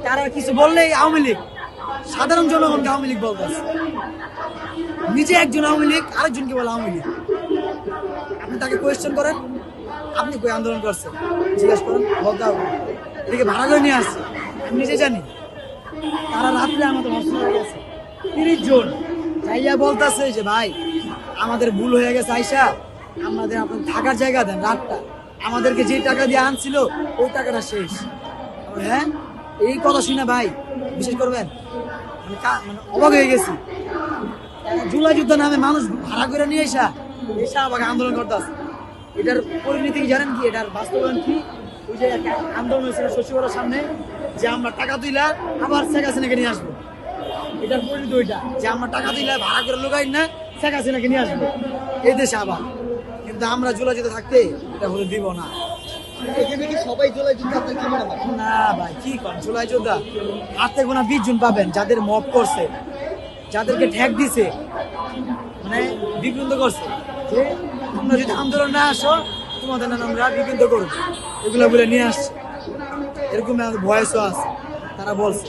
তারা কিছু বললেই আওয়ামী লীগ, সাধারণ জনগণকে আওয়ামী লীগ বলতেছে। নিজে একজন আওয়ামী লীগ, আরেকজনকে বলে আওয়ামী লীগ। আপনি তাকে কোয়েশ্চেন করেন, আপনি কই আন্দোলন করছেন জিজ্ঞাসা করেন, বলতে হবে। এদিকে ভাড়া করে নিয়ে আসছে, আমি নিজে জানি। তারা রাত্রে আমাদের হস্টেলে হয়ে গেছে 30 জন যাইয়া বলতেছে যে ভাই আমাদের ভুল হয়ে গেছে, আইসা আমাদের আপনার থাকার জায়গা দেন রাতটা, আমাদেরকে যে টাকা দিয়ে আনছিল ওই টাকাটা শেষ। হ্যাঁ, এই কথা শুনে ভাই বিশেষ করবেন মানে অবাক হয়ে গেছি। জুলাই যুদ্ধ নামে মানুষ ভাড়া করে নিয়ে এসা আবার আন্দোলন করতেছে। এটার পরিণতি কি জানেন কি, এটার বাস্তবায়ন কি? ওই যে একটা আন্দোলন হয়েছিল সচিবালয়ের সামনে, যে আমরা টাকা তুইলা আবার শেখ হাসিনাকে নিয়ে আসবো। এটার পরিণতি ওইটা, যে আমরা টাকা তুইলা ভাড়া করে লোকাই না শেখ হাসিনাকে নিয়ে আসবো এই দেশে আবার। কিন্তু আমরা জুলাই যুদ্ধ থাকতে এটা হলে দিব না। এখানে কি সবাই জুলাই যুদ্ধ আপনার কি মনে হয়? না ভাই, কি করেন, জুলাই যোদ্ধা হাতে গোনা 20 জন পাবেন যাদের মব করছে, যাদেরকে ঠ্যাক দিছে, মানে বিভ্রান্ত করছে যে তোমরা যদি আন্দোলন না আসো তোমাদের নাম আমরা বিভ্রান্ত করবো, এগুলো বলে নিয়ে আসছে। এরকম ভয়েসও আছে, তারা বলছে।